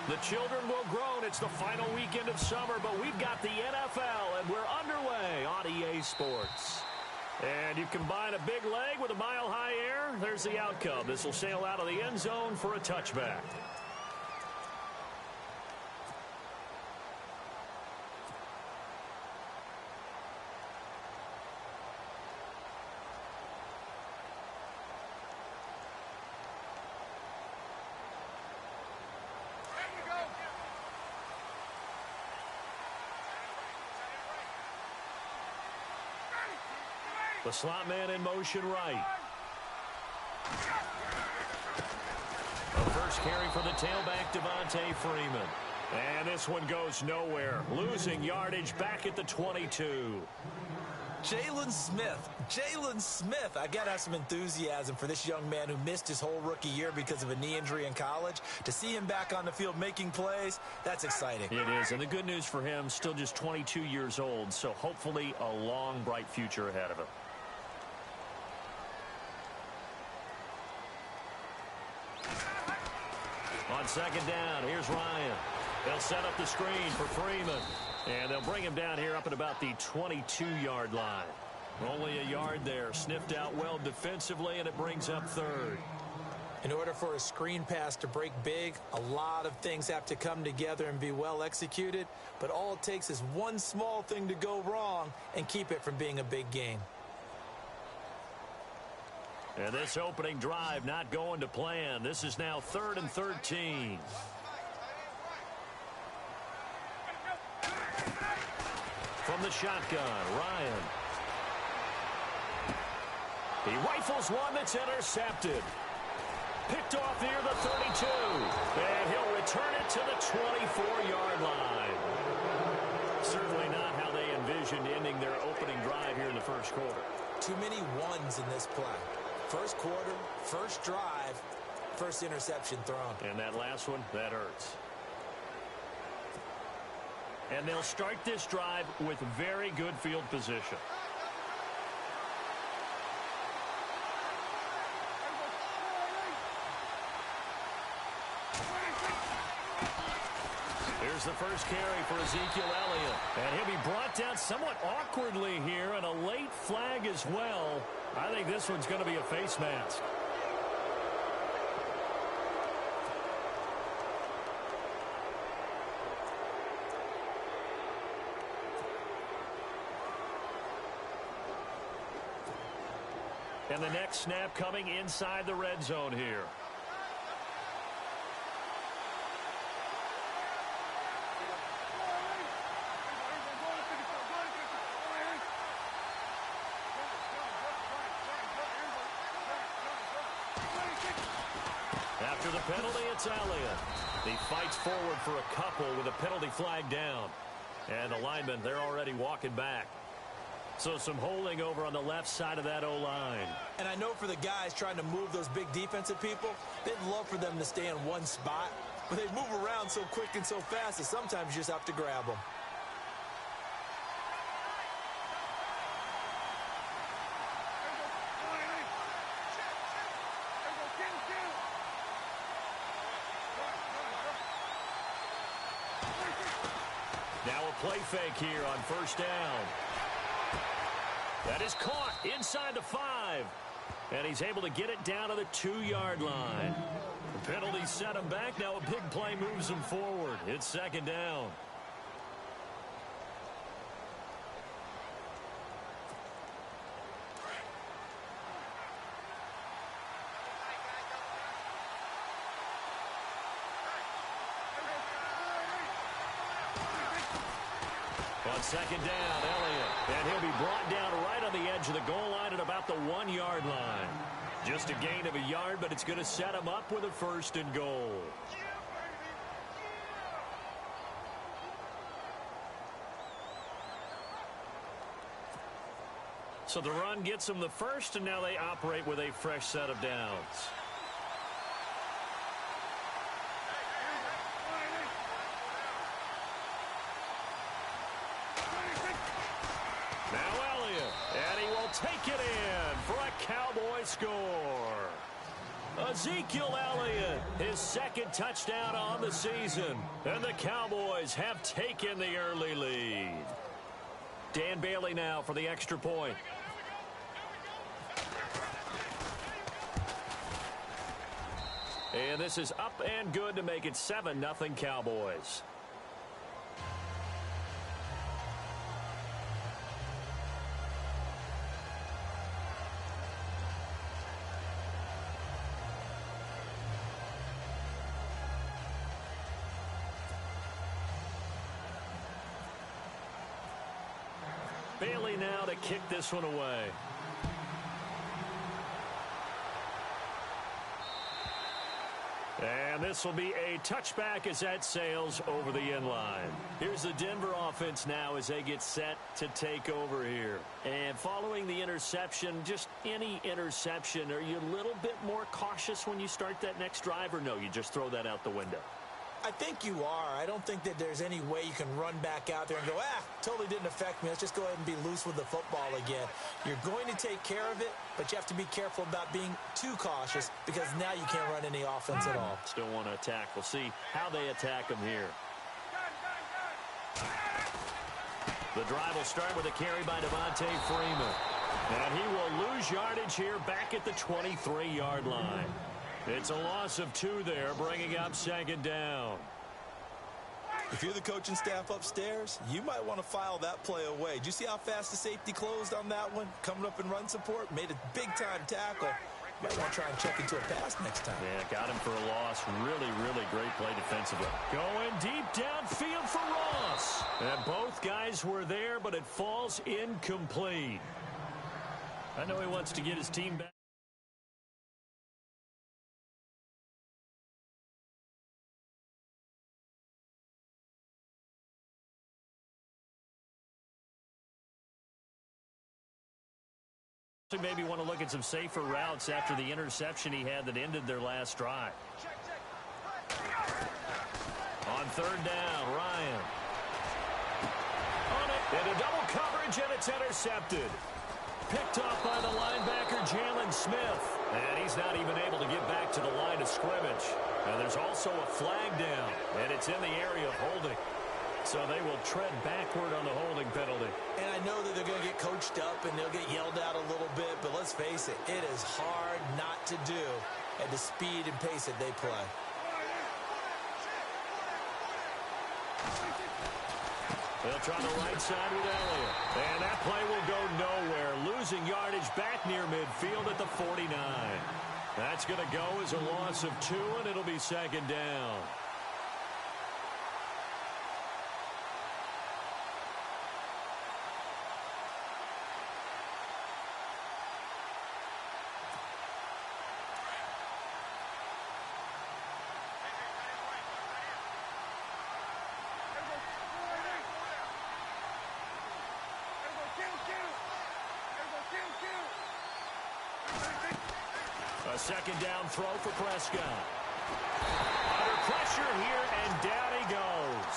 The children will groan. It's the final weekend of summer, but we've got the NFL, and we're underway on EA Sports. And you combine a big leg with a mile-high air, there's the outcome. This will sail out of the end zone for a touchback. The slot man in motion right. A first carry for the tailback, Devontae Freeman. And this one goes nowhere. Losing yardage back at the 22. Jalen Smith. I got to have some enthusiasm for this young man who missed his whole rookie year because of a knee injury in college. To see him back on the field making plays, that's exciting. It is, and the good news for him, still just 22 years old, so hopefully a long, bright future ahead of him. On second down, here's Ryan. They'll set up the screen for Freeman. And they'll bring him down here up at about the 22-yard line. Only a yard there. Sniffed out well defensively, and it brings up third. In order for a screen pass to break big, a lot of things have to come together and be well executed. But all it takes is one small thing to go wrong and keep it from being a big game. And this opening drive not going to plan. This is now 3rd and 13. From the shotgun, Ryan. He rifles one that's intercepted. Picked off near the 32. And he'll return it to the 24-yard line. Certainly not how they envisioned ending their opening drive here in the first quarter. Too many ones in this play. First quarter, first drive, first interception thrown. And that last one, that hurts. And they'll start this drive with very good field position. Here's the first carry for Ezekiel Elliott. And he'll be brought down somewhat awkwardly here, and a late flag as well. I think this one's going to be a face mask. And the next snap coming inside the red zone here. After the penalty, it's Elliott. He fights forward for a couple with a penalty flag down. And the linemen, they're already walking back. So some holding over on the left side of that O-line. And I know for the guys trying to move those big defensive people, they'd love for them to stay in one spot. But they move around so quick and so fast that sometimes you just have to grab them. Now a play fake here on first down. That is caught inside the 5. And he's able to get it down to the 2-yard line. The penalty set him back. Now a big play moves him forward. It's second down. On second down, Elliott. And he'll be brought down right on the edge of the goal line at about the 1-yard line. Just a gain of a yard, but it's going to set him up with a 1st and goal. So the run gets them the first, and now they operate with a fresh set of downs. Now Elliott, and he will take it in for a Cowboy score. A Ezekiel Elliott, his second touchdown on the season. And the Cowboys have taken the early lead. Dan Bailey now for the extra point. And this is up and good to make it 7-0 Cowboys. Bailey now to kick this one away. And this will be a touchback as that sails over the end line. Here's the Denver offense now as they get set to take over here. And following the interception, just any interception, are you a little bit more cautious when you start that next drive, or no, you just throw that out the window? I think you are. I don't think that there's any way you can run back out there and go, totally didn't affect me. Let's just go ahead and be loose with the football again. You're going to take care of it, but you have to be careful about being too cautious because now you can't run any offense at all. Still want to attack. We'll see how they attack them here. The drive will start with a carry by Devontae Freeman. And he will lose yardage here back at the 23-yard line. It's a loss of 2 there, bringing up second down. If you're the coaching staff upstairs, you might want to file that play away. Did you see how fast the safety closed on that one? Coming up in run support, made a big-time tackle. Might want to try and check into a pass next time. Yeah, got him for a loss. Really, really great play defensively. Going deep downfield for Ross. And both guys were there, but it falls incomplete. I know he wants to get his team back. Maybe want to look at some safer routes after the interception he had that ended their last drive. On third down, Ryan. On it, into double coverage, and it's intercepted. Picked off by the linebacker, Jalen Smith. And he's not even able to get back to the line of scrimmage. And there's also a flag down, and it's in the area of holding. So they will tread backward on the holding penalty. And I know that they're going to get coached up and they'll get yelled at a little bit, but let's face it, it is hard not to do at the speed and pace that they play. They'll try the right side with Elliott. And that play will go nowhere. Losing yardage back near midfield at the 49. That's going to go as a loss of 2, and it'll be second down. A second down throw for Prescott. Under pressure here, and down he goes.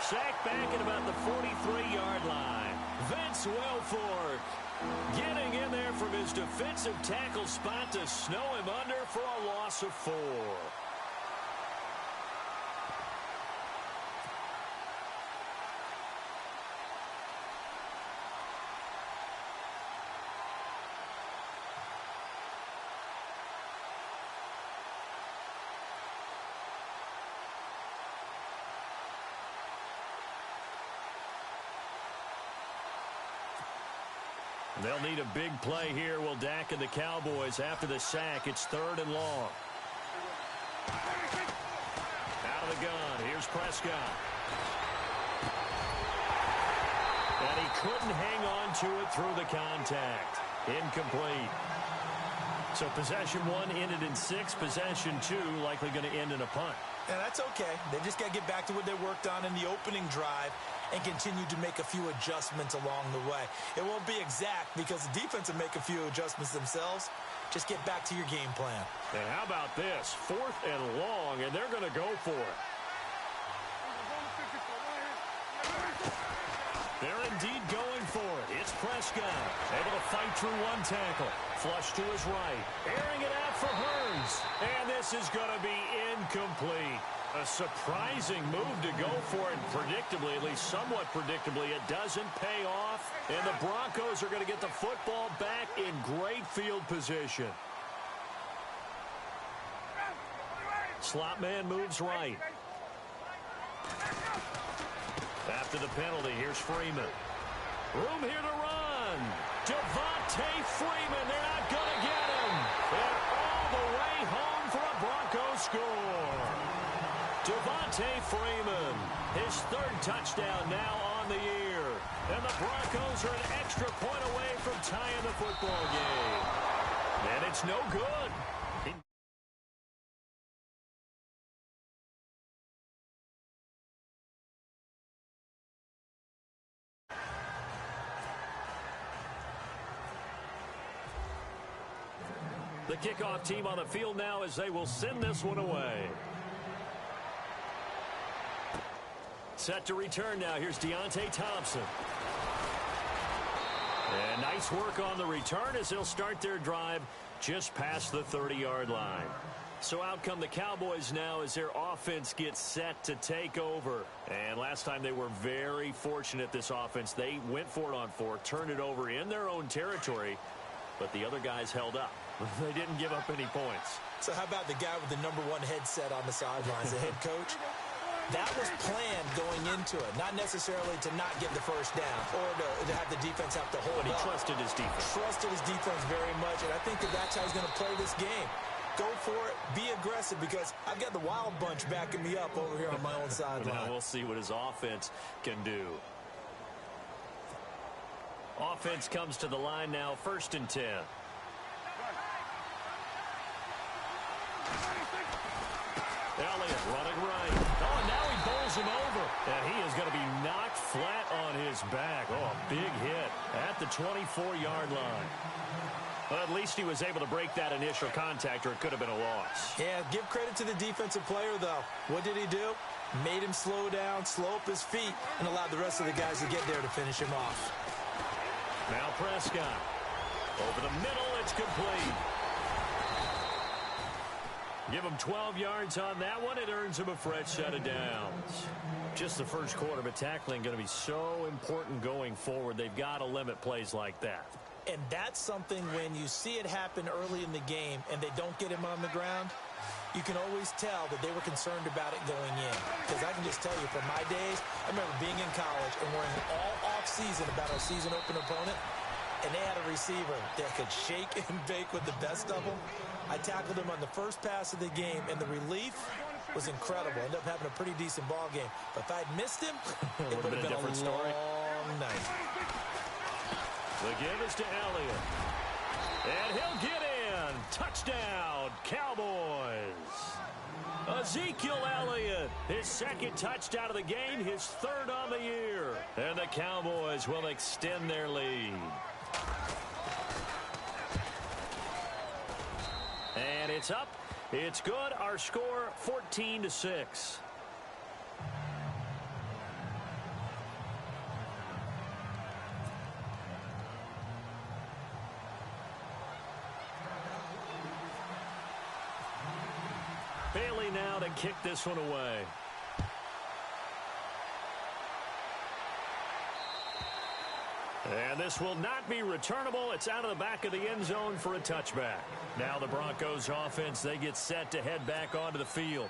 Sacked back at about the 43-yard line. Vince Wilfork getting in there from his defensive tackle spot to snow him under for a loss of 4. They'll need a big play here. Will Dak and the Cowboys after the sack. It's 3rd and long. Out of the gun. Here's Prescott. And he couldn't hang on to it through the contact. Incomplete. So possession 1 ended in 6. Possession 2 likely going to end in a punt. And that's okay. They just got to get back to what they worked on in the opening drive and continue to make a few adjustments along the way. It won't be exact because the defense will make a few adjustments themselves. Just get back to your game plan. And how about this? 4th and long, and they're going to go for it. They're indeed going for it. It's Prescott. Prescott able to fight through one tackle. Flush to his right. Airing it out for Hearns. And this is going to be incomplete. A surprising move to go for it. Predictably, at least somewhat predictably, it doesn't pay off. And the Broncos are going to get the football back in great field position. Slot man moves right. After the penalty, here's Freeman. Room here to run. Devontae Freeman. They're not going to get him. And all the way home for a Broncos score. Devontae Freeman, his third touchdown now on the year. And the Broncos are an extra point away from tying the football game. And it's no good. The kickoff team on the field now as they will send this one away. Set to return now. Here's Deontay Thompson. And nice work on the return as they'll start their drive just past the 30-yard line. So out come the Cowboys now as their offense gets set to take over. And last time they were very fortunate, this offense. They went for it on fourth, turned it over in their own territory, but the other guys held up. They didn't give up any points. So how about the guy with the #1 headset on the sidelines, the head coach? That was planned going into it, not necessarily to not get the first down or to have the defense have to hold But he up. trusted his defense. Trusted his defense very much, and I think that's how he's going to play this game. Go for it, be aggressive, because I've got the Wild Bunch backing me up over here on my own sideline. Now we'll see what his offense can do. Offense comes to the line now, 1st and 10. Elliott running right. Oh, and now he bowls him over. And he is going to be knocked flat on his back. Oh, a big hit at the 24-yard line. But at least he was able to break that initial contact, or it could have been a loss. Yeah, give credit to the defensive player, though. What did he do? Made him slow down, slow up his feet, and allowed the rest of the guys to get there to finish him off. Now Prescott. Over the middle, it's complete. Give him 12 yards on that one. It earns him a fresh set of downs. Just the first quarter, but tackling going to be so important going forward. They've got to limit plays like that. And that's something when you see it happen early in the game and they don't get him on the ground, you can always tell that they were concerned about it going in. Because I can just tell you, from my days, I remember being in college and worrying all off-season about our season open opponent, and they had a receiver that could shake and bake with the best of them. I tackled him on the first pass of the game, and the relief was incredible. Ended up having a pretty decent ball game. But if I'd missed him, it would have been a different story. long night. The give is to Elliott. And he'll get in. Touchdown, Cowboys. Ezekiel Elliott, his second touchdown of the game, his third on the year. And the Cowboys will extend their lead. And it's up. It's good. Our score, 14-6. Bailey now to kick this one away. And this will not be returnable. It's out of the back of the end zone for a touchback. Now the Broncos offense, they get set to head back onto the field.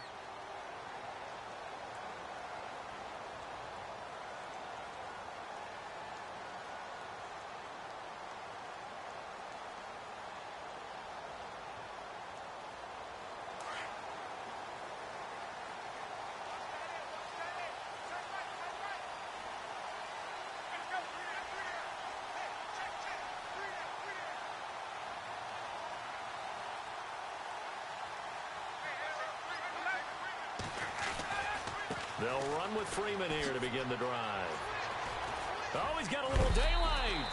They'll run with Freeman here to begin the drive. Oh, he's got a little daylight.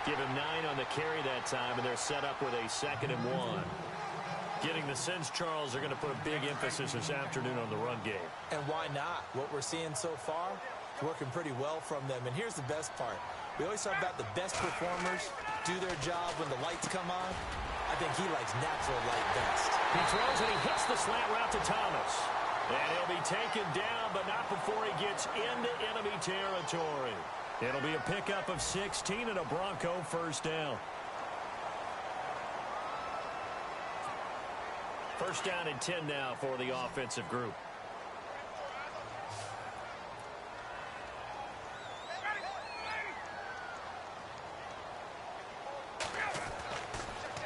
Give him 9 on the carry that time, and they're set up with a 2nd and 1. Getting the sense, Charles, they're going to put a big emphasis this afternoon on the run game. And why not? What we're seeing so far, working pretty well from them. And here's the best part. We always talk about the best performers do their job when the lights come on. I think he likes natural light best. He throws and he hits the slant route to Thomas. And he'll be taken down, but not before he gets into enemy territory. It'll be a pickup of 16 and a Bronco first down. First down and 10 now for the offensive group.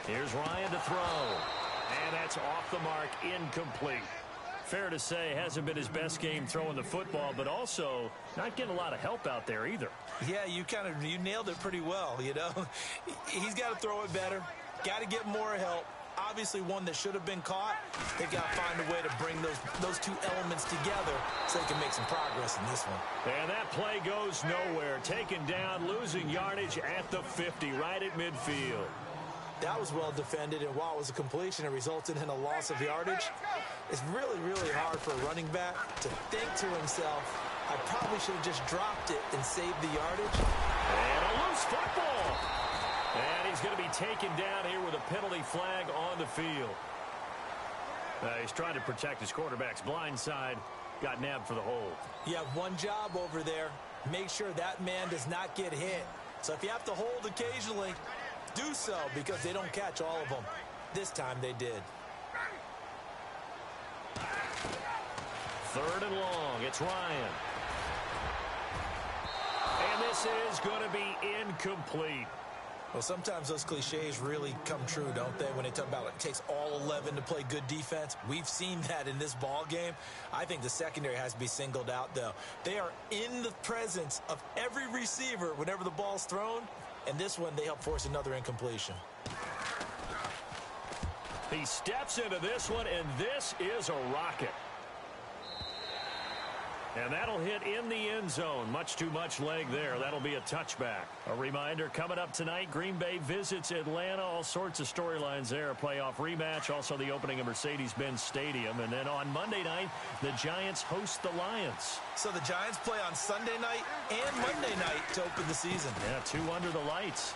Here's Ryan to throw. And that's off the mark, incomplete. Fair to say, hasn't been his best game throwing the football, but also not getting a lot of help out there either. Yeah, you nailed it pretty well, you know. He's got to throw it better. Got to get more help. Obviously one that should have been caught. They've got to find a way to bring those two elements together so they can make some progress in this one. And that play goes nowhere. Taken down, losing yardage at the 50, right at midfield. That was well defended, and while it was a completion, it resulted in a loss of yardage. It's really, really hard for a running back to think to himself, I probably should have just dropped it and saved the yardage. And a loose football. And he's going to be taken down here with a penalty flag on the field. He's trying to protect his quarterback's blind side. Got nabbed for the hold. You have one job over there. Make sure that man does not get hit. So if you have to hold occasionally, do so, because they don't catch all of them. This time they did. Third and long. It's Ryan. And this is going to be incomplete. Well, sometimes those cliches really come true, don't they? When they talk about it takes all 11 to play good defense. We've seen that in this ball game. I think the secondary has to be singled out, though. They are in the presence of every receiver whenever the ball's thrown. And this one, they help force another incompletion. He steps into this one, and this is a rocket. And that'll hit in the end zone. Much too much leg there. That'll be a touchback. A reminder, coming up tonight, Green Bay visits Atlanta. All sorts of storylines there. A playoff rematch. Also the opening of Mercedes-Benz Stadium. And then on Monday night, the Giants host the Lions. So the Giants play on Sunday night and Monday night to open the season. Yeah, two under the lights.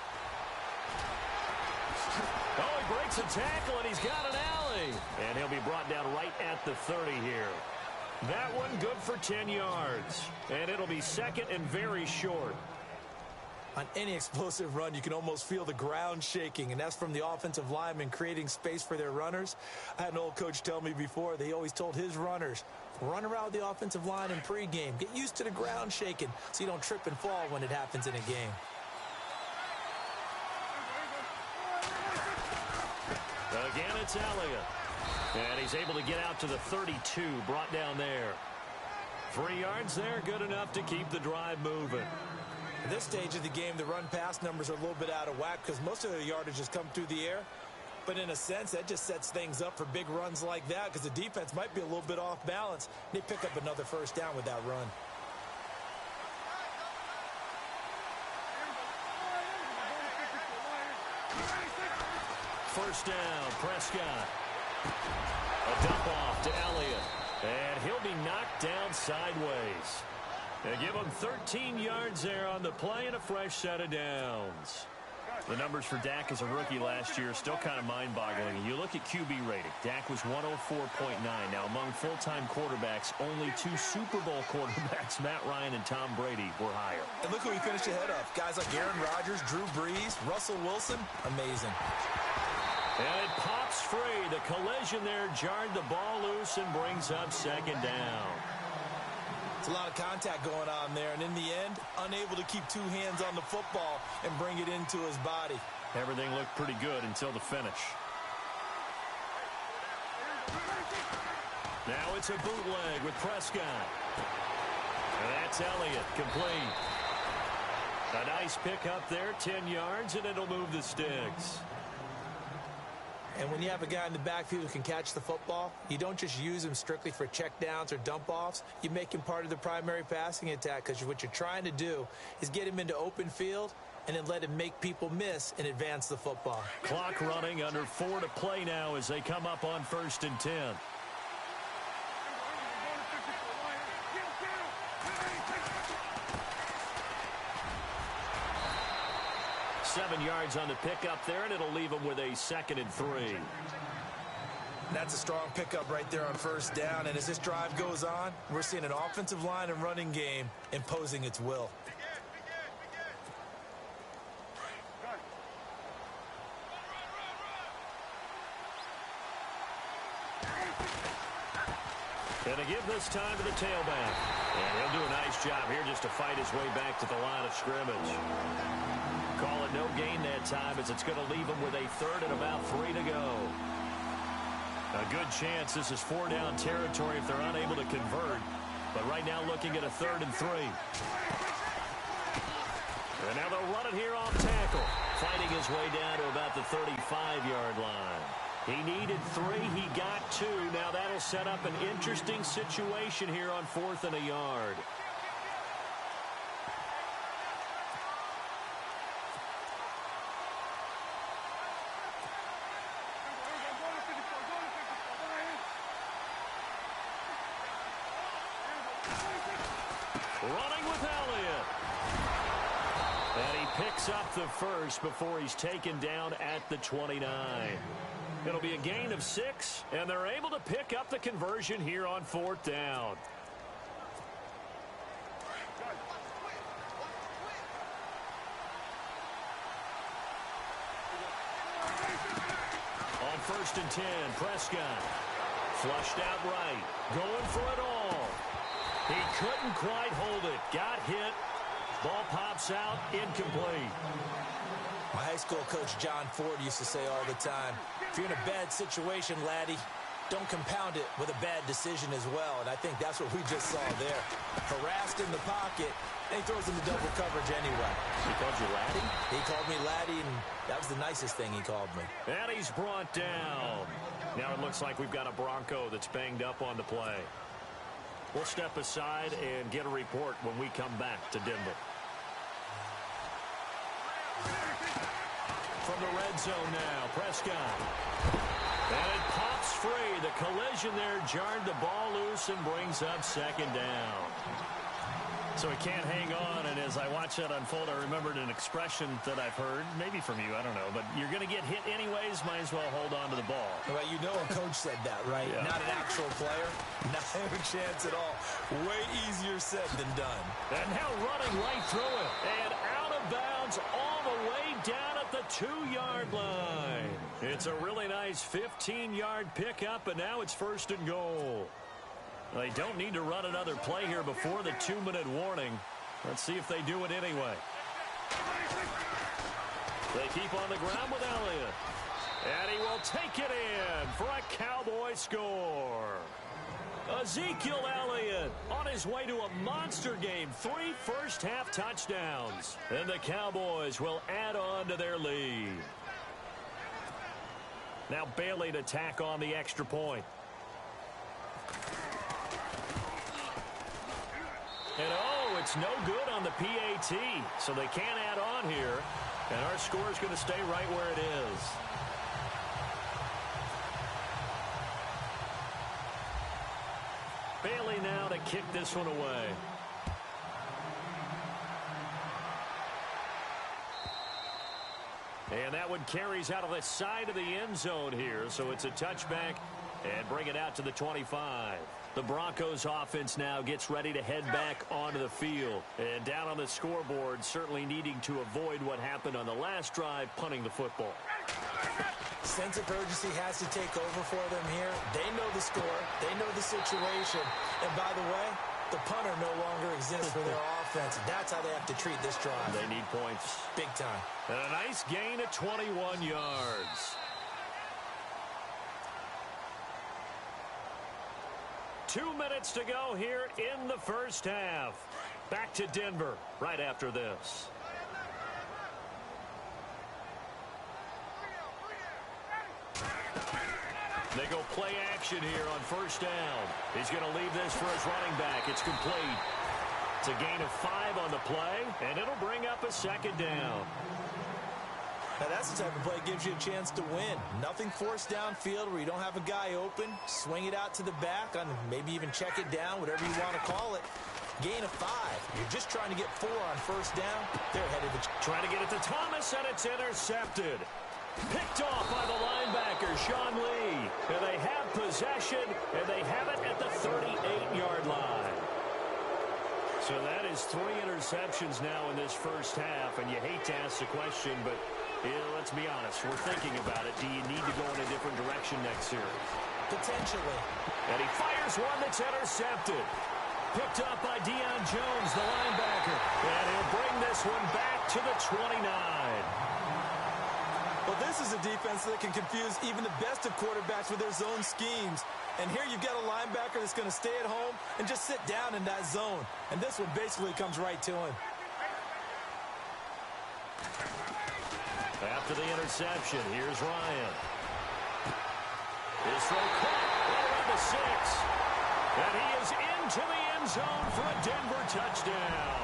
Oh, he breaks a tackle, and he's got an alley. And he'll be brought down right at the 30 here. That one good for 10 yards. And it'll be second and very short. On any explosive run, you can almost feel the ground shaking, and that's from the offensive linemen creating space for their runners. I had an old coach tell me before, they always told his runners, run around the offensive line in pregame. Get used to the ground shaking so you don't trip and fall when it happens in a game. Again, it's Elliott. And he's able to get out to the 32, brought down there. 3 yards there, good enough to keep the drive moving. At this stage of the game, the run-pass numbers are a little bit out of whack because most of their yardage has come through the air. But in a sense, that just sets things up for big runs like that because the defense might be a little bit off balance. They pick up another first down with that run. First down, Prescott. A dump off to Elliott. And he'll be knocked down sideways. They give him 13 yards there on the play and a fresh set of downs. The numbers for Dak as a rookie last year are still kind of mind-boggling. You look at QB rating. Dak was 104.9. Now, among full-time quarterbacks, only 2 Super Bowl quarterbacks, Matt Ryan and Tom Brady, were higher. And look who he finished ahead of. Guys like Aaron Rodgers, Drew Brees, Russell Wilson. Amazing. And it pops free. The collision there jarred the ball loose and brings up second down. It's a lot of contact going on there, and in the end, unable to keep 2 hands on the football and bring it into his body. Everything looked pretty good until the finish. Now it's a bootleg with Prescott. And that's Elliott, complete. A nice pickup there, 10 yards, and it'll move the sticks. And when you have a guy in the backfield who can catch the football, you don't just use him strictly for checkdowns or dump-offs. You make him part of the primary passing attack because what you're trying to do is get him into open field and then let him make people miss and advance the football. Clock running, under 4 to play now as they come up on 1st and 10. 7 yards on the pickup there, and it'll leave him with a 2nd and 3. That's a strong pickup right there on first down. And as this drive goes on, we're seeing an offensive line and running game imposing its will. And to give this time to the tailback. And he'll do a nice job here just to fight his way back to the line of scrimmage. Call it no gain that time as it's going to leave him with a 3rd and about 3 to go. A good chance this is 4-down territory if they're unable to convert. But right now looking at a 3rd and 3. And now they'll run it here off tackle. Fighting his way down to about the 35-yard line. He needed 3. He got 2. Now that'll set up an interesting situation here on 4th and a yard. Running with Elliott. And he picks up the first before he's taken down at the 29. It'll be a gain of 6, and they're able to pick up the conversion here on 4th down. On 1st and 10, Prescott. Flushed out right. Going for it all. He couldn't quite hold it. Got hit. Ball pops out. Incomplete. My high school coach, John Ford, used to say all the time, if you're in a bad situation, laddie, don't compound it with a bad decision as well. And I think that's what we just saw there. Harassed in the pocket, and he throws into double coverage anyway. He called you laddie? He called me laddie, and that was the nicest thing he called me. And he's brought down. Now it looks like we've got a Bronco that's banged up on the play. We'll step aside and get a report when we come back to Denver. From the red zone now, Prescott. And it pops free. The collision there jarred the ball loose and brings up 2nd down. So he can't hang on, and as I watch that unfold, I remembered an expression that I've heard, maybe from you, I don't know, but you're going to get hit anyways, might as well hold on to the ball. Well, you know a coach said that, right? Yeah. Not an actual player. Not a chance at all. Way easier said than done. And now running right through it. And out of bounds all the way down at the 2-yard line. It's a really nice 15-yard pickup, and now it's 1st and goal. They don't need to run another play here before the 2-minute warning. Let's see if they do it anyway. They keep on the ground with Elliott. And he will take it in for a Cowboy score. Ezekiel Elliott on his way to a monster game. 3 first-half touchdowns. And the Cowboys will add on to their lead. Now Bailey to tack on the extra point. And oh, it's no good on the PAT. So they can't add on here. And our score is going to stay right where it is. Bailey now to kick this one away. And that one carries out of the side of the end zone here. So it's a touchback and bring it out to the 25. The Broncos offense now gets ready to head back onto the field. And down on the scoreboard, certainly needing to avoid what happened on the last drive, punting the football. Sense of urgency has to take over for them here. They know the score. They know the situation. And by the way, the punter no longer exists for their offense. That's how they have to treat this drive. They need points. Big time. And a nice gain of 21 yards. 2 minutes to go here in the first half. Back to Denver right after this. They go play action here on first down. He's going to leave this for his running back. It's complete. It's a gain of 5 on the play, and it'll bring up a 2nd down. Now that's the type of play that gives you a chance to win. Nothing forced downfield where you don't have a guy open. Swing it out to the back, and maybe even check it down, whatever you want to call it. Gain of 5. You're just trying to get 4 on first down. They're headed to trying to get it to Thomas, and it's intercepted. Picked off by the linebacker, Sean Lee. And they have possession, and they have it at the 38-yard line. So that is 3 interceptions now in this first half, and you hate to ask the question, but let's be honest, we're thinking about it. Do you need to go in a different direction next series? potentially. And he fires one that's intercepted. Picked up by Deion Jones, the linebacker. And he'll bring this one back to the 29. Well, this is a defense that can confuse even the best of quarterbacks with their zone schemes. And here you've got a linebacker that's going to stay at home and just sit down in that zone. And this one basically comes right to him. After the interception, here's Ryan. His throw caught right around the 6. And he is into the end zone for a Denver touchdown.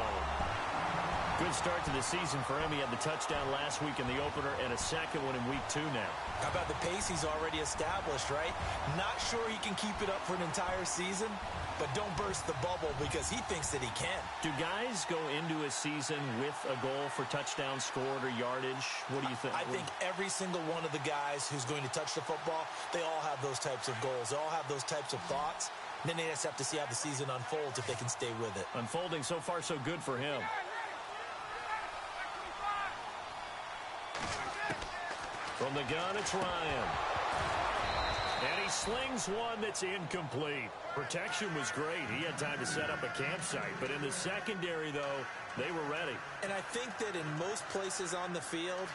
Good start to the season for him. He had the touchdown last week in the opener and a second one in week 2 now. How about the pace he's already established, right? Not sure he can keep it up for an entire season, but don't burst the bubble because he thinks that he can. Do guys go into a season with a goal for touchdown scored or yardage? What do you think? I think every single one of the guys who's going to touch the football, they all have those types of goals. They all have those types of thoughts. And then they just have to see how the season unfolds if they can stay with it. Unfolding so far so good for him. From the gun, it's Ryan. And he slings one that's incomplete. Protection was great. He had time to set up a campsite. But in the secondary, though, they were ready. And I think that in most places on the field,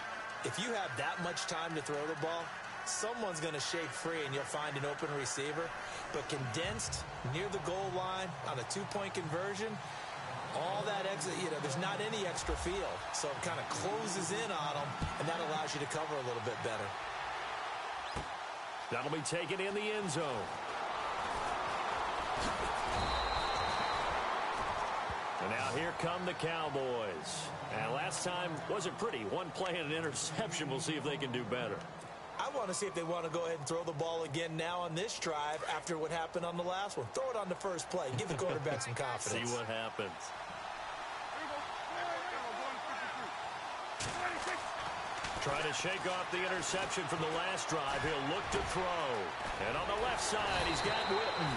if you have that much time to throw the ball, someone's going to shake free and you'll find an open receiver. But condensed near the goal line on a two-point conversion, all that exit, there's not any extra field. So it kind of closes in on them, and that allows you to cover a little bit better. That'll be taken in the end zone. And now here come the Cowboys. And last time wasn't pretty. One play and an interception. We'll see if they can do better. I want to see if they want to go ahead and throw the ball again now on this drive after what happened on the last one. Throw it on the first play. Give the quarterback some confidence. See what happens. Trying to shake off the interception from the last drive. He'll look to throw. And on the left side, he's got Witten.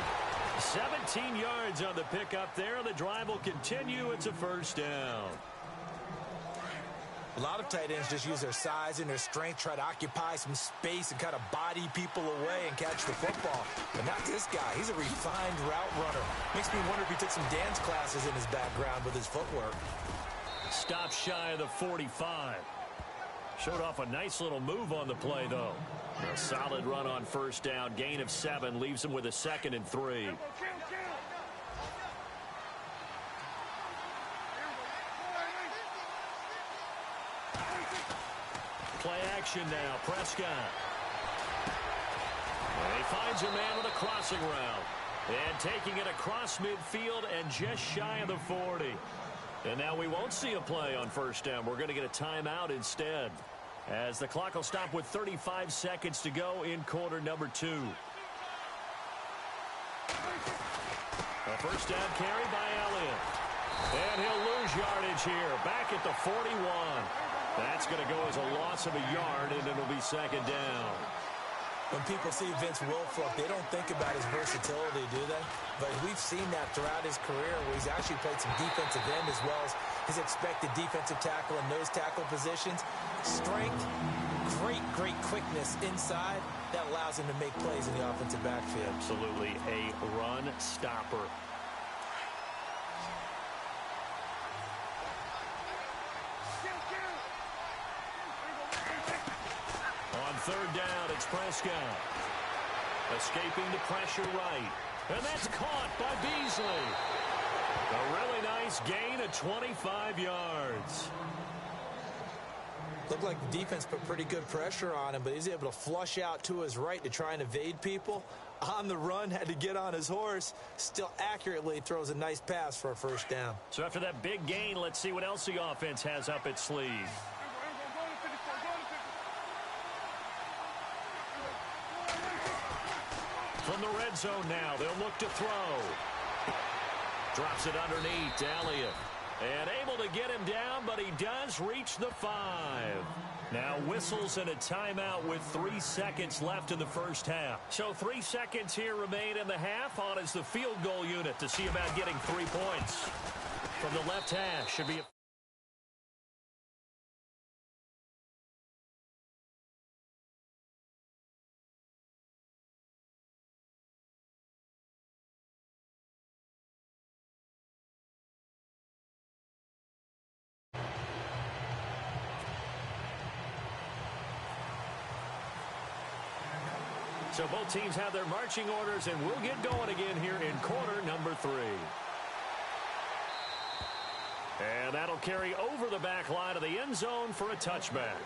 17 yards on the pickup there. The drive will continue. It's a first down. A lot of tight ends just use their size and their strength, try to occupy some space and kind of body people away and catch the football. But not this guy. He's a refined route runner. Makes me wonder if he took some dance classes in his background with his footwork. Stop shy of the 45. Showed off a nice little move on the play, though. A solid run on first down. Gain of 7 leaves him with a 2nd and 3. Play action now. Prescott. And he finds a man with a crossing route. And taking it across midfield and just shy of the 40. And now we won't see a play on first down. We're going to get a timeout instead, as the clock will stop with 35 seconds to go in quarter number 2. A first down carry by Elliott. And he'll lose yardage here. Back at the 41. That's going to go as a loss of a yard, and it'll be 2nd down. When people see Vince Wilfork, they don't think about his versatility, do they? But we've seen that throughout his career where he's actually played some defensive end as well as his expected defensive tackle and nose tackle positions. Strength, great quickness inside. That allows him to make plays in the offensive backfield. Absolutely a run stopper. On 3rd down, it's Prescott. Escaping the pressure right. And that's caught by Beasley. A really nice gain of 25 yards. Looked like the defense put pretty good pressure on him, but he's able to flush out to his right to try and evade people. On the run, had to get on his horse. Still accurately throws a nice pass for a first down. So after that big gain, let's see what else the offense has up its sleeve. From the red zone now, they'll look to throw. Drops it underneath to Elliott. And able to get him down, but he does reach the 5. Now whistles and a timeout with 3 seconds left in the first half. So 3 seconds here remain in the half. On is the field goal unit to see about getting 3 points. From the left hash should be a So both teams have their marching orders, and we'll get going again here in quarter number 3. And that'll carry over the back line of the end zone for a touchback.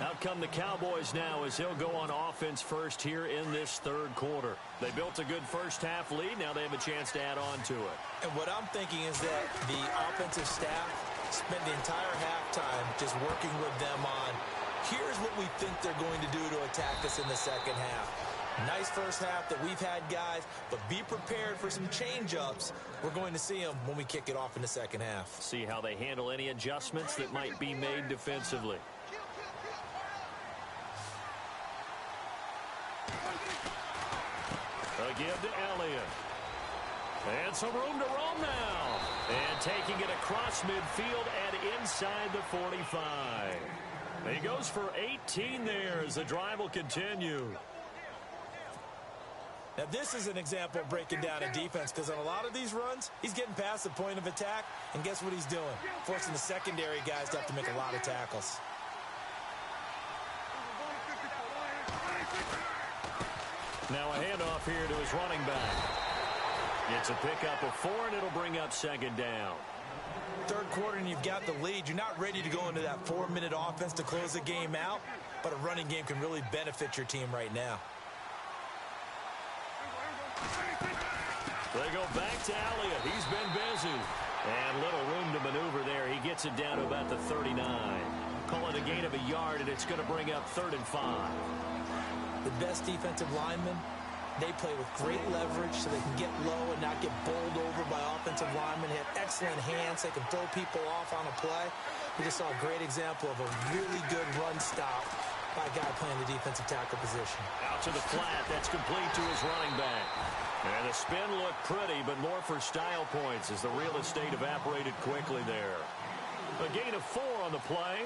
Out come the Cowboys now as they'll go on offense first here in this third quarter. They built a good first half lead. Now they have a chance to add on to it. And what I'm thinking is that the offensive staff spent the entire halftime just working with them on, here's what we think they're going to do to attack us in the second half. Nice first half that we've had, guys, but be prepared for some change-ups. We're going to see them when we kick it off in the second half. See how they handle any adjustments that might be made defensively. A give to Elliott. And some room to roam now. And taking it across midfield and inside the 45. He goes for 18 there as the drive will continue. Now, this is an example of breaking down a defense, because on a lot of these runs, he's getting past the point of attack, and guess what he's doing? Forcing the secondary guys to have to make a lot of tackles. Now a handoff here to his running back. It's a pickup of 4, and it'll bring up second down. Third quarter, and you've got the lead. You're not ready to go into that 4-minute offense to close the game out, but a running game can really benefit your team right now. They go back to Elliott. He's been busy. And little room to maneuver there. He gets it down to about the 39. Call it a gain of a yard, and it's going to bring up 3rd and 5. The best defensive linemen, they play with great leverage so they can get low and not get bowled over by offensive linemen. They have excellent hands. They can throw people off on a play. We just saw a great example of a really good run stop by a guy playing the defensive tackle position. Out to the flat. That's complete to his running back. And the spin looked pretty, but more for style points as the real estate evaporated quickly there. A gain of 4 on the play,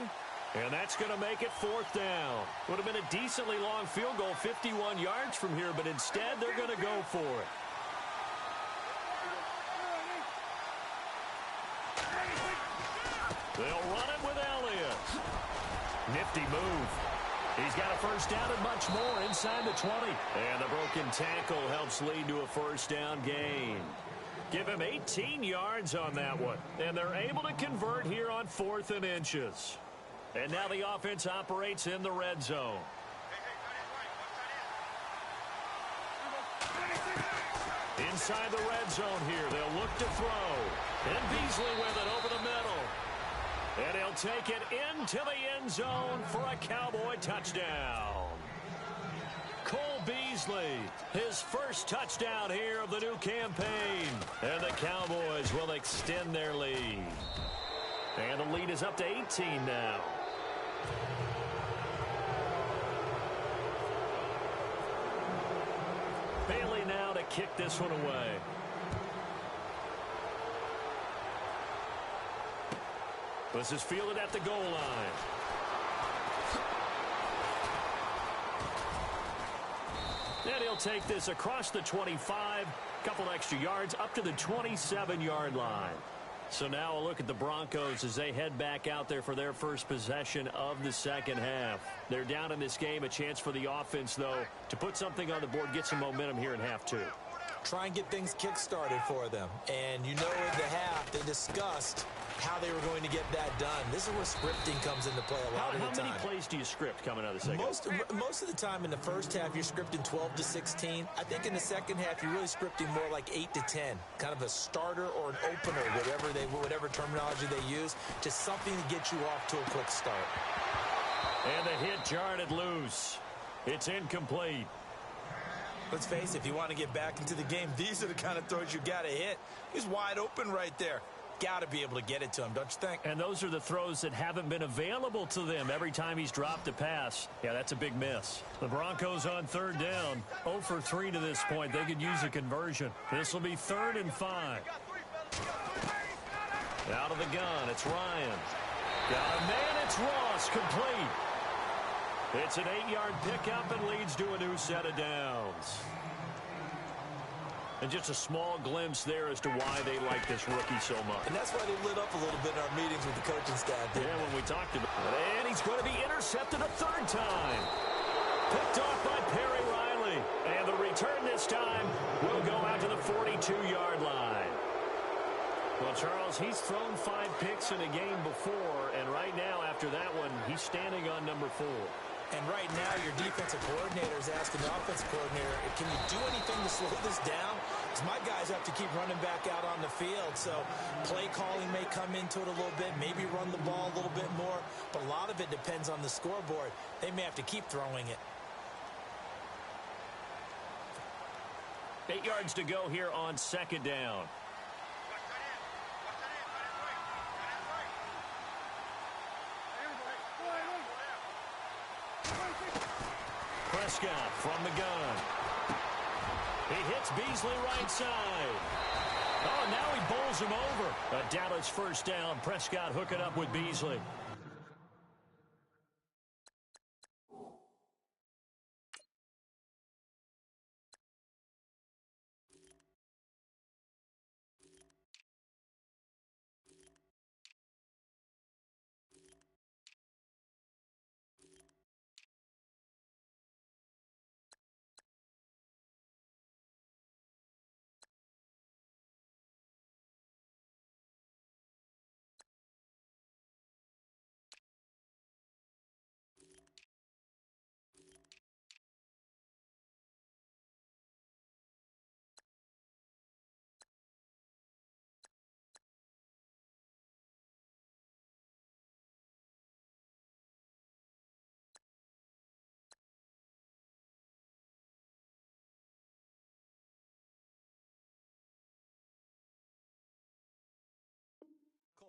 and that's going to make it 4th down. Would have been a decently long field goal, 51 yards from here, but instead they're going to go for it. They'll run it with Elliott. Nifty move. He's got a first down and much more inside the 20. And the broken tackle helps lead to a first down gain. Give him 18 yards on that one. And they're able to convert here on 4th and inches. And now the offense operates in the red zone. Inside the red zone here. They'll look to throw. And Beasley with it over the middle. And he'll take it into the end zone for a Cowboy touchdown. Cole Beasley, his first touchdown here of the new campaign. And the Cowboys will extend their lead. And the lead is up to 18 now. Bailey now to kick this one away. This is fielded at the goal line. And he'll take this across the 25, couple extra yards up to the 27-yard line. So now a look at the Broncos as they head back out there for their first possession of the second half. They're down in this game, a chance for the offense, though, to put something on the board, get some momentum here in half 2. Try and get things kick-started for them. And you know in the half, they discussed how they were going to get that done. This is where scripting comes into play a lot of the time. How many plays do you script coming out of the second? Most of the time in the first half, you're scripting 12 to 16. I think in the second half, you're really scripting more like 8 to 10. Kind of a starter or an opener, whatever terminology they use, just something to get you off to a quick start. And the hit jarred it loose. It's incomplete. Let's face it, if you want to get back into the game, these are the kind of throws you got to hit. He's wide open right there. Got to be able to get it to him, don't you think? And those are the throws that haven't been available to them every time he's dropped a pass. Yeah, that's a big miss. The Broncos on third down. 0 for 3 to this point. They could use a conversion. This will be 3rd and 5. Out of the gun, it's Ryan. Got a man, it's Ross, complete. It's an 8-yard pickup and leads to a new set of downs. And just a small glimpse there as to why they like this rookie so much. And that's why they lit up a little bit in our meetings with the coaching staff. Yeah, when we talked about it. And he's going to be intercepted a 3rd time. Picked off by Perry Riley. And the return this time will go out to the 42-yard line. Well, Charles, he's thrown 5 picks in a game before, and right now, after that one, he's standing on number 4. And right now, your defensive coordinator is asking the offensive coordinator, can you do anything to slow this down? Because my guys have to keep running back out on the field. So play calling may come into it a little bit, maybe run the ball a little bit more. But a lot of it depends on the scoreboard. They may have to keep throwing it. 8 yards to go here on 2nd down. Prescott from the gun. He hits Beasley right side. Oh, now he bowls him over. A Dallas 1st down. Prescott hooking up with Beasley.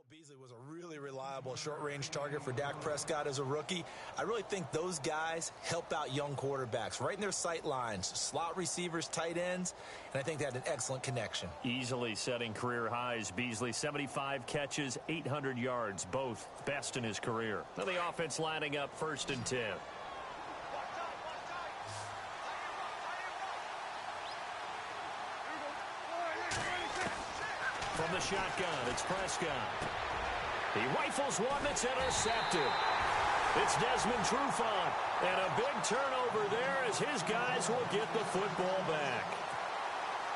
Beasley was a really reliable short-range target for Dak Prescott as a rookie. I really think those guys help out young quarterbacks right in their sight lines, slot receivers, tight ends, and I think they had an excellent connection. Easily setting career highs. Beasley, 75 catches, 800 yards, both best in his career. Now the offense lining up 1st and 10. From the shotgun, it's Prescott. He rifles one that's intercepted. It's Desmond Trufant. And a big turnover there as his guys will get the football back.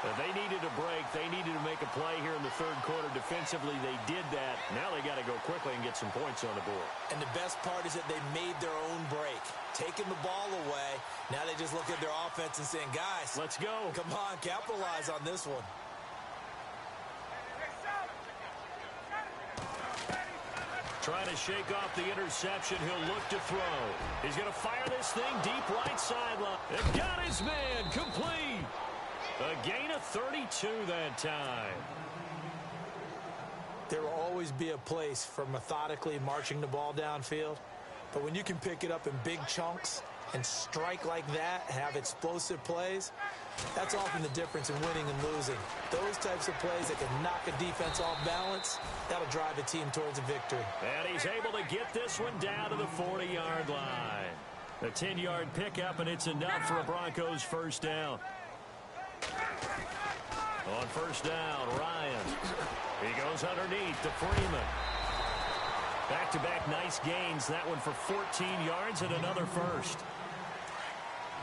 And they needed a break. They needed to make a play here in the 3rd quarter. Defensively, they did that. Now they got to go quickly and get some points on the board. And the best part is that they made their own break. Taking the ball away. Now they just look at their offense and saying, guys, let's go. Come on, capitalize on this one. Trying to shake off the interception. He'll look to throw. He's going to fire this thing deep right sideline. And got his man complete. A gain of 32 that time. There will always be a place for methodically marching the ball downfield. But when you can pick it up in big chunks and strike like that, have explosive plays, that's often the difference in winning and losing. Those types of plays that can knock a defense off balance, that'll drive a team towards a victory. And he's able to get this one down to the 40-yard line. A 10-yard pickup, and it's enough for a Broncos 1st down. On 1st down, Ryan. He goes underneath to Freeman. Back-to-back nice gains. That one for 14 yards and another 1st.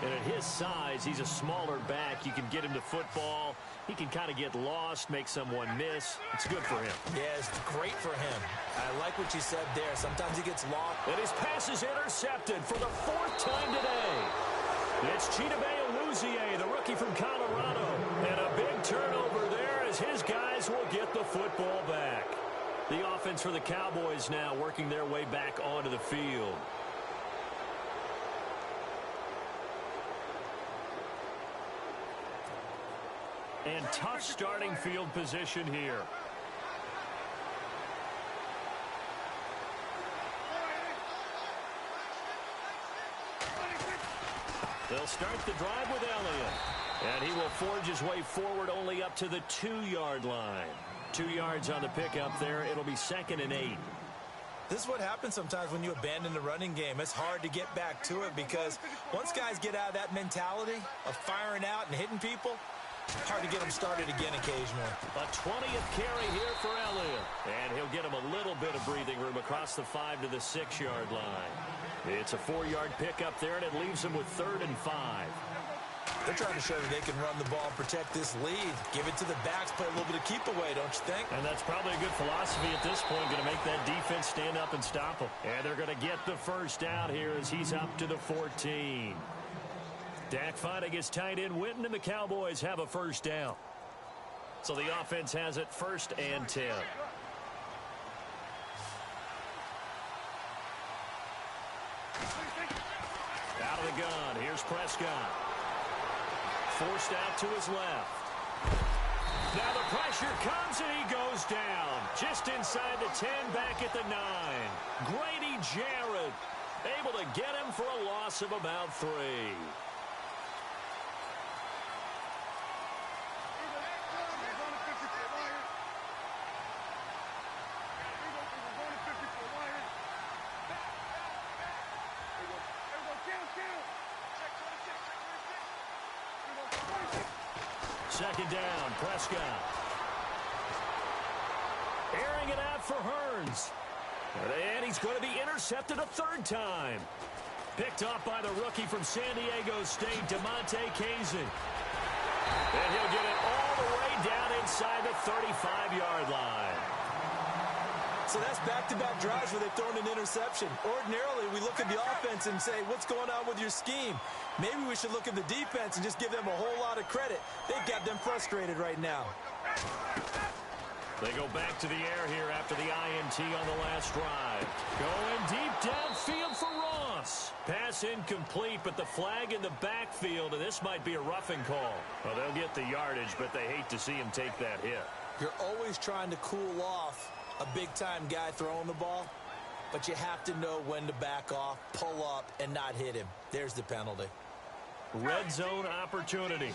And at his size, he's a smaller back. You can get him to football. He can kind of get lost, make someone miss. It's good for him. Yeah, it's great for him. I like what you said there. Sometimes he gets lost. And his pass is intercepted for the 4th time today. It's Chidobe Awuzie, the rookie from Colorado. And a big turnover there as his guys will get the football back. The offense for the Cowboys now working their way back onto the field. and tough starting field position here. They'll start the drive with Elliott. And he will forge his way forward only up to the 2-yard line. 2 yards on the pickup there. It'll be 2nd and 8. This is what happens sometimes when you abandon the running game. It's hard to get back to it because once guys get out of that mentality of firing out and hitting people, hard to get them started again occasionally. A 20th carry here for Elliott. And he'll get him a little bit of breathing room across the 5 to the 6-yard line. It's a 4-yard pickup there, and it leaves him with 3rd and 5. They're trying to show that they can run the ball and protect this lead. Give it to the backs, play a little bit of keep away, don't you think? And that's probably a good philosophy at this point, going to make that defense stand up and stop him. And they're going to get the first out here as he's up to the 14. Dak finding his tight end Witten, and the Cowboys have a first down. So the offense has it 1st and 10. Out of the gun, here's Prescott. Forced out to his left. Now the pressure comes and he goes down. Just inside the 10, back at the 9. Grady Jarrett able to get him for a loss of about 3. Second down, Prescott. Airing it out for Hearns. And he's going to be intercepted a 3rd time. Picked off by the rookie from San Diego State, DeMonte Kazin. And he'll get it all the way down inside the 35-yard line. So that's back-to-back drives where they've thrown an interception. Ordinarily, we look at the offense and say, what's going on with your scheme? Maybe we should look at the defense and just give them a whole lot of credit. They've got them frustrated right now. They go back to the air here after the INT on the last drive. Going deep downfield for Ross. Pass incomplete, but the flag in the backfield, and this might be a roughing call. Well, they'll get the yardage, but they hate to see him take that hit. You're always trying to cool off a big-time guy throwing the ball, but you have to know when to back off, pull up, and not hit him. There's the penalty. Red zone opportunity.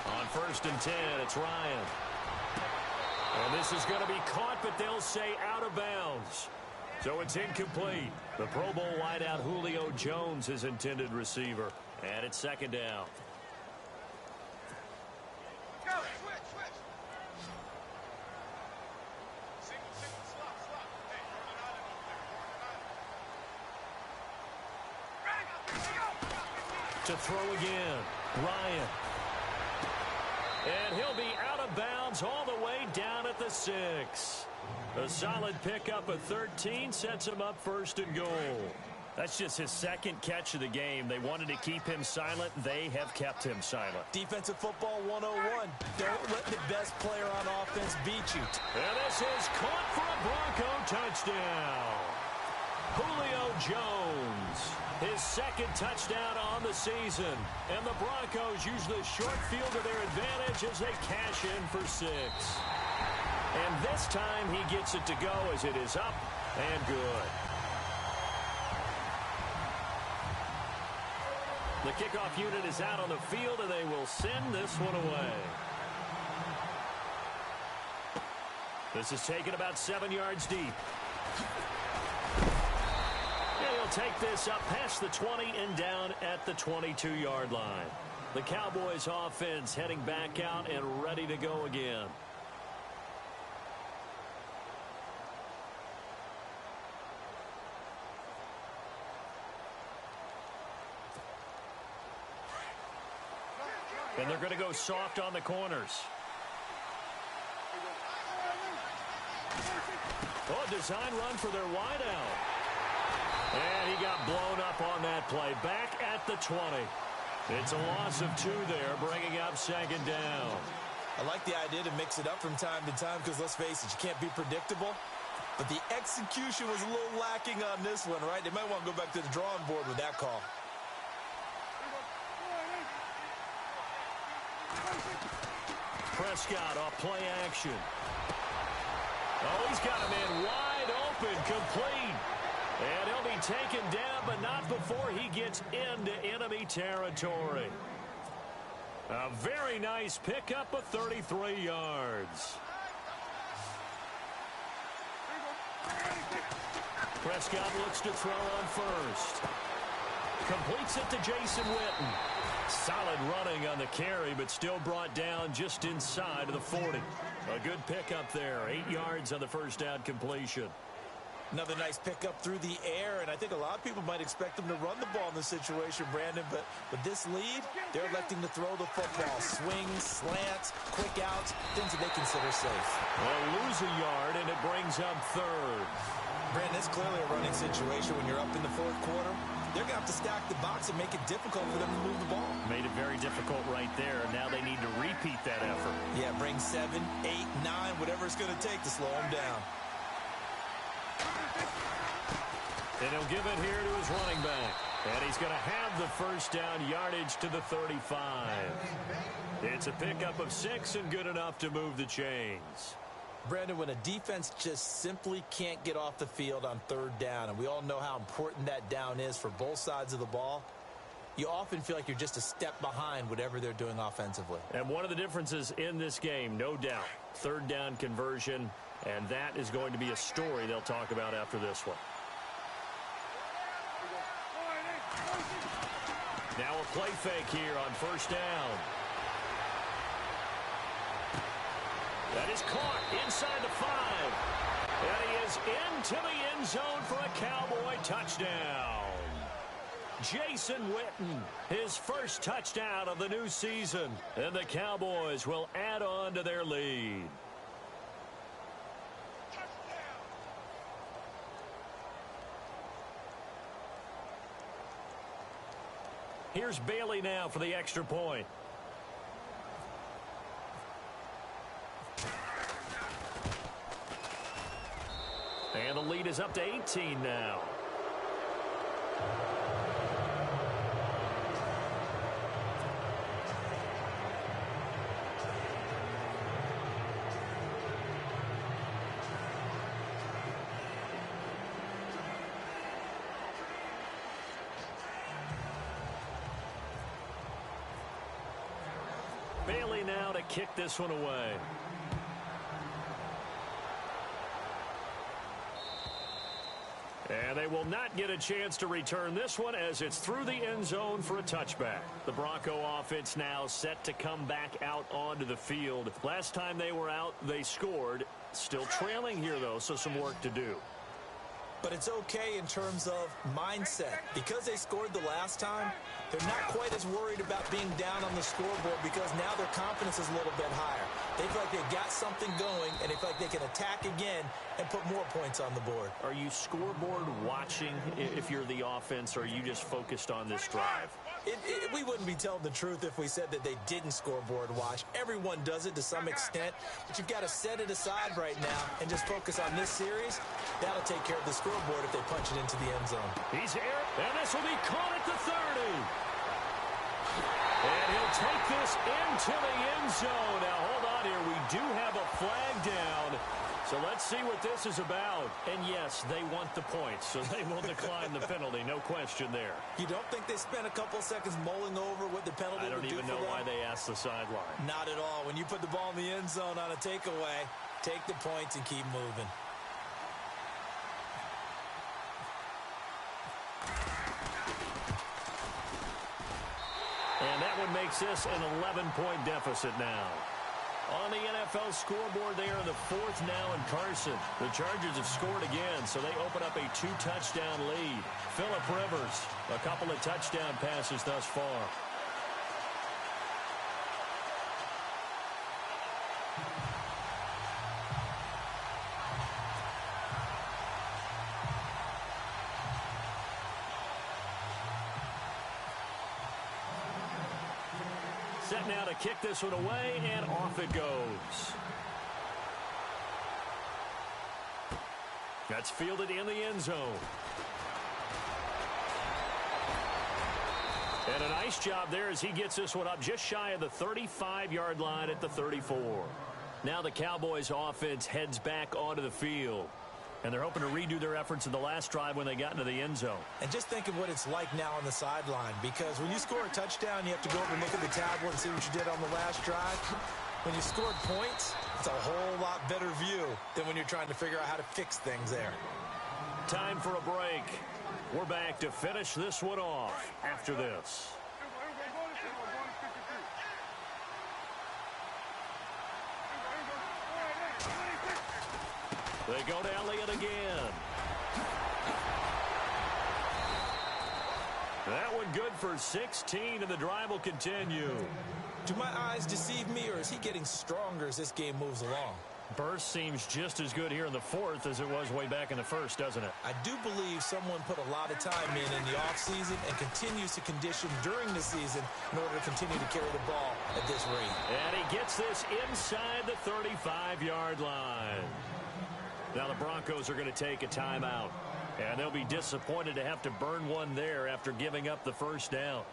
On 1st and 10, it's Ryan. And this is going to be caught, but they'll say out of bounds. So it's incomplete. The Pro Bowl wideout Julio Jones is intended receiver. And it's 2nd down. To throw again, Ryan. And he'll be out of bounds all the way down at the 6. A solid pickup of 13 sets him up 1st and goal. That's just his 2nd catch of the game. They wanted to keep him silent. They have kept him silent. Defensive football 101. Don't let the best player on offense beat you. And this is caught for a Bronco touchdown. Julio Jones, his 2nd touchdown on the season. And the Broncos use the short field to their advantage as they cash in for 6. And this time he gets it to go as it is up and good. The kickoff unit is out on the field, and they will send this one away. This is taken about 7 yards deep. And he'll take this up past the 20 and down at the 22-yard line. The Cowboys offense heading back out and ready to go again. And they're going to go soft on the corners. Oh, design run for their wideout. And he got blown up on that play. Back at the 20. It's a loss of 2 there, bringing up 2nd down. I like the idea to mix it up from time to time because, let's face it, you can't be predictable. But the execution was a little lacking on this one, right? They might want to go back to the drawing board with that call. Prescott off play action. Oh, he's got him in wide open, complete. And he'll be taken down, but not before he gets into enemy territory. A very nice pickup of 33 yards. Prescott looks to throw on first. Completes it to Jason Witten. Solid running on the carry, but still brought down just inside of the 40. A good pickup there. 8 yards on the first down completion. Another nice pickup through the air, and I think a lot of people might expect them to run the ball in this situation, Brandon, but with this lead, they're electing to throw the football. Swings, slants, quick outs, things that they consider safe. Well, lose a yard, and it brings up third. Brandon, it's clearly a running situation when you're up in the fourth quarter. They're going to have to stack the box and make it difficult for them to move the ball. Made it very difficult right there. Now they need to repeat that effort. Yeah, bring 7, 8, 9, whatever it's going to take to slow them down. And he'll give it here to his running back. And he's going to have the first down yardage to the 35. It's a pickup of 6 and good enough to move the chains. Brandon, when a defense just simply can't get off the field on third down, and we all know how important that down is for both sides of the ball, you often feel like you're just a step behind whatever they're doing offensively. And one of the differences in this game, no doubt, third down conversion, and that is going to be a story they'll talk about after this one. Now a play fake here on first down. That is caught inside the 5. And he is into the end zone for a Cowboy touchdown. Jason Witten, his first touchdown of the new season. And the Cowboys will add on to their lead. Here's Bailey now for the extra point. And the lead is up to 18 now. Bailey now to kick this one away. And they will not get a chance to return this one as it's through the end zone for a touchback. The Bronco offense now set to come back out onto the field. Last time they were out, they scored. Still trailing here, though, so some work to do. But it's okay in terms of mindset. Because they scored the last time, they're not quite as worried about being down on the scoreboard because now their confidence is a little bit higher. They feel like they've got something going, and they feel like they can attack again and put more points on the board. Are you scoreboard watching if you're the offense, or are you just focused on this drive? We wouldn't be telling the truth if we said that they didn't scoreboard watch. Everyone does it to some extent, but you've got to set it aside right now and just focus on this series. That'll take care of the scoreboard if they punch it into the end zone. He's here, and this will be caught at the 30. And he'll take this into the end zone. Now, hold on here. We do have a flag down. So let's see what this is about. And yes, they want the points, so they will decline the penalty. No question there. You don't think they spent a couple seconds mulling over what the penalty would do for them? I don't even know why they asked the sideline. Not at all. When you put the ball in the end zone on a takeaway, take the points and keep moving. And that one makes this an 11-point deficit now. On the NFL scoreboard, they are in the 4th now in Carson. The Chargers have scored again, so they open up a 2-touchdown lead. Phillip Rivers, a couple of touchdown passes thus far. set now to kick this one away, and off it goes. That's fielded in the end zone. And a nice job there as he gets this one up just shy of the 35-yard line at the 34. Now the Cowboys offense heads back onto the field. And they're hoping to redo their efforts in the last drive when they got into the end zone. And just think of what it's like now on the sideline, because when you score a touchdown, you have to go over and look at the tablet and see what you did on the last drive. When you scored points, it's a whole lot better view than when you're trying to figure out how to fix things there. Time for a break. We're back to finish this one off after this. They go to Elliott again. That one good for 16, and the drive will continue. Do my eyes deceive me, or is he getting stronger as this game moves along? Burst seems just as good here in the fourth as it was way back in the first, doesn't it? I do believe someone put a lot of time in the offseason and continues to condition during the season in order to continue to carry the ball at this rate. And he gets this inside the 35-yard line. Now the Broncos are going to take a timeout. And they'll be disappointed to have to burn one there after giving up the first down.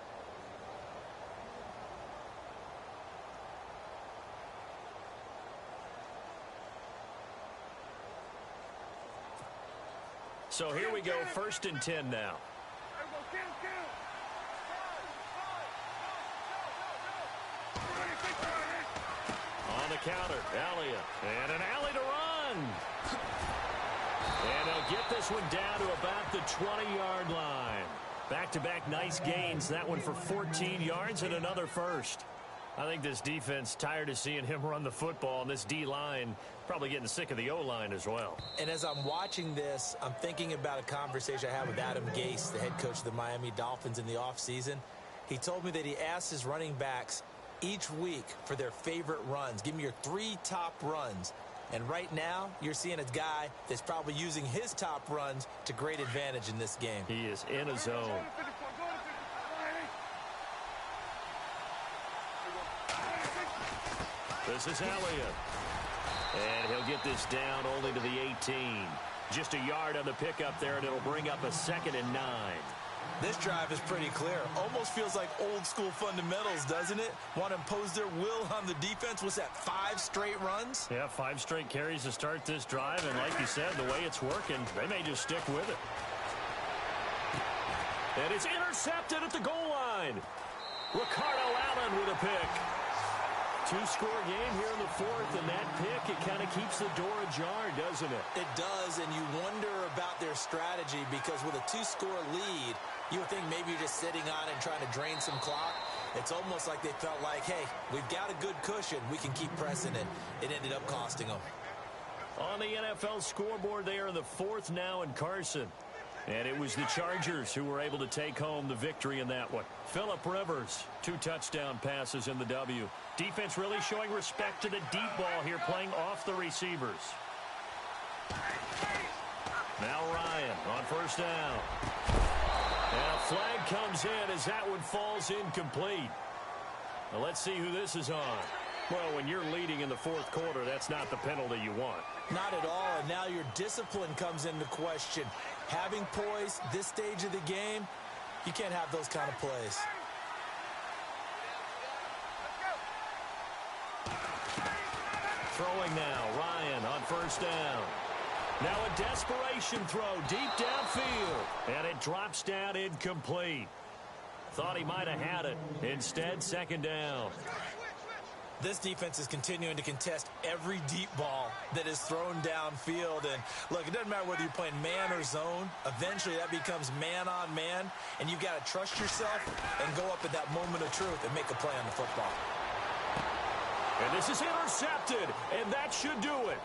So here we go, 1st and 10 now. On the counter, Elliott. And an alley to run. And they'll get this one down to about the 20-yard line. Back-to-back nice gains. That one for 14 yards and another first. I think this defense tired of seeing him run the football, and this D-line probably getting sick of the O-line as well. And as I'm watching this, I'm thinking about a conversation I had with Adam Gase, the head coach of the Miami Dolphins in the offseason. He told me that he asked his running backs each week for their favorite runs. Give me your 3 top runs. And right now, you're seeing a guy that's probably using his top runs to great advantage in this game. He is in a zone. This is Elliott. And he'll get this down only to the 18. Just a yard on the pickup there, and it'll bring up a 2nd and 9. This drive is pretty clear. Almost feels like old school fundamentals, doesn't it? Want to impose their will on the defense. What's that, 5 straight runs? Yeah, 5 straight carries to start this drive. And like you said, the way it's working, they may just stick with it. And it's intercepted at the goal line. Ricardo Allen with a pick. 2-score game here in the fourth, and that pick, it kind of keeps the door ajar, doesn't it? It does, and you wonder about their strategy, because with a 2-score lead, you would think maybe you're just sitting on it and trying to drain some clock. It's almost like they felt like, hey, we've got a good cushion. We can keep pressing it. It ended up costing them. On the NFL scoreboard, they are in the fourth now in Carson. And it was the Chargers who were able to take home the victory in that one. Phillip Rivers, 2 touchdown passes in the W. Defense really showing respect to the deep ball here, playing off the receivers. Now Ryan on 1st down. And a flag comes in as that one falls incomplete. Now let's see who this is on. Well, when you're leading in the fourth quarter, that's not the penalty you want. Not at all, and now your discipline comes into question. Having poise this stage of the game, you can't have those kind of plays. Throwing now, Ryan on 1st down. Now a desperation throw deep downfield, and it drops down incomplete. Thought he might have had it. Instead, 2nd down. This defense is continuing to contest every deep ball that is thrown downfield. And look, it doesn't matter whether you're playing man or zone. Eventually, that becomes man on man. And you've got to trust yourself and go up at that moment of truth and make a play on the football. And this is intercepted, and that should do it.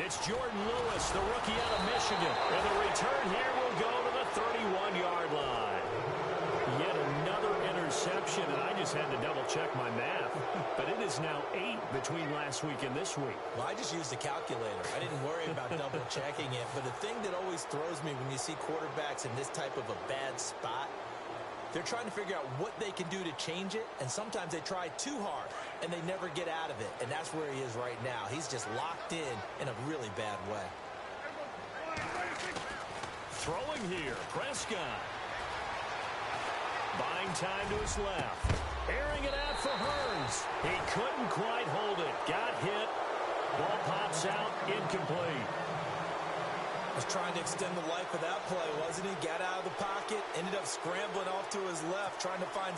It's Jordan Lewis, the rookie out of Michigan. And the return here will go to the 31-yard line. Yet another interception, and I just had to double-check my math. But it is now 8 between last week and this week. Well, I just used a calculator. I didn't worry about double-checking it. But the thing that always throws me when you see quarterbacks in this type of a bad spot, They're trying to figure out what they can do to change it, and sometimes they try too hard, and they never get out of it, and that's where he is right now. He's just locked in a really bad way. Throwing here, Prescott. Buying time to his left. Airing it out for Hearns. He couldn't quite hold it. Got hit. Ball pops out, incomplete. Was trying to extend the life of that play, wasn't he? Got out of the pocket, ended up scrambling off to his left, trying to find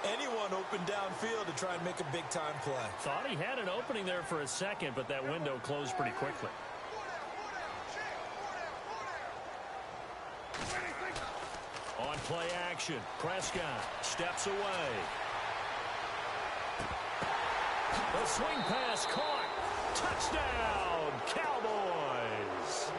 anyone open downfield to try and make a big-time play. Thought he had an opening there for a second, but that window closed pretty quickly. On play action, Prescott steps away. The swing pass caught. Touchdown, Cowboys.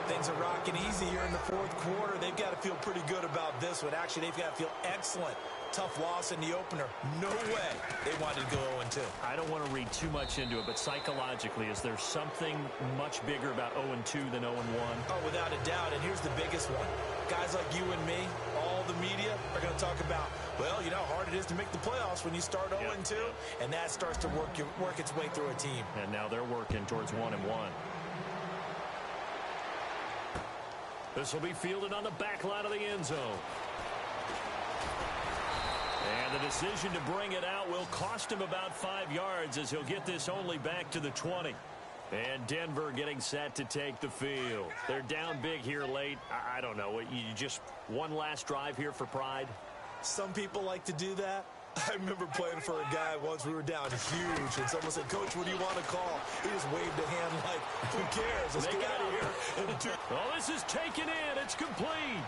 Things are rocking easy here in the fourth quarter. They've got to feel pretty good about this one. Actually, they've got to feel excellent. Tough loss in the opener. No way they wanted to go 0-2. I don't want to read too much into it, but psychologically, is there something much bigger about 0-2 than 0-1? Oh, without a doubt, and here's the biggest one. Guys like you and me, all the media, are going to talk about, well, you know how hard it is to make the playoffs when you start 0-2, and that starts to work its way through a team. And now they're working towards 1-1. This will be fielded on the back line of the end zone. And the decision to bring it out will cost him about 5 yards as he'll get this only back to the 20. And Denver getting set to take the field. They're down big here late. I don't know. You just one last drive here for pride? Some people like to do that. I remember playing for a guy once. We were down huge, and someone said, "Coach, what do you want to call?" He just waved a hand like, "Who cares? Let's get out of here." Oh, this is taken in. It's complete.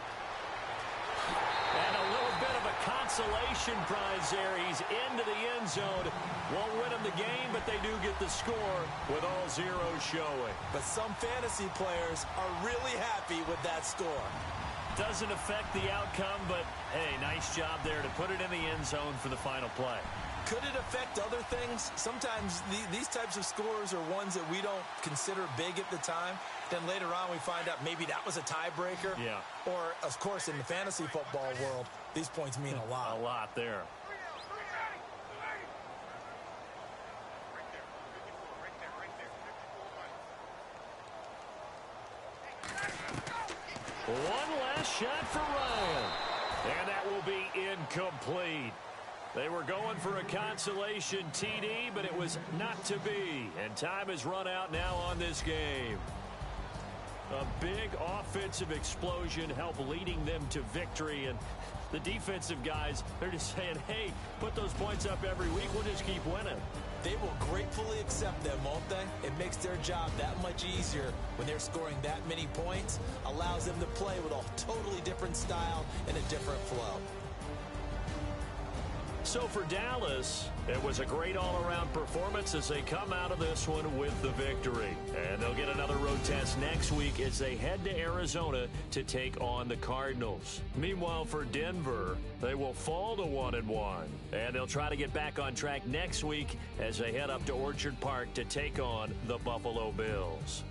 And a little bit of a consolation prize there. He's into the end zone. Won't win them the game, but they do get the score with all zeros showing. But some fantasy players are really happy with that score. Doesn't affect the outcome, but, hey, nice job there to put it in the end zone for the final play. Could it affect other things? Sometimes these types of scores are ones that we don't consider big at the time. Then later on we find out maybe that was a tiebreaker. Yeah. Or, of course, in the fantasy football world, these points mean a lot. A lot there. One last shot for Ryan. And that will be incomplete. They were going for a consolation TD, but it was not to be. And time has run out now on this game. A big offensive explosion helped leading them to victory. And the defensive guys, they're just saying, hey, put those points up every week. We'll just keep winning. They will gratefully accept them, won't they? It makes their job that much easier when they're scoring that many points. Allows them to play with a totally different style and a different flow. So for Dallas, it was a great all-around performance as they come out of this one with the victory. And they'll get another road test next week as they head to Arizona to take on the Cardinals. Meanwhile, for Denver, they will fall to 1-1. And they'll try to get back on track next week as they head up to Orchard Park to take on the Buffalo Bills.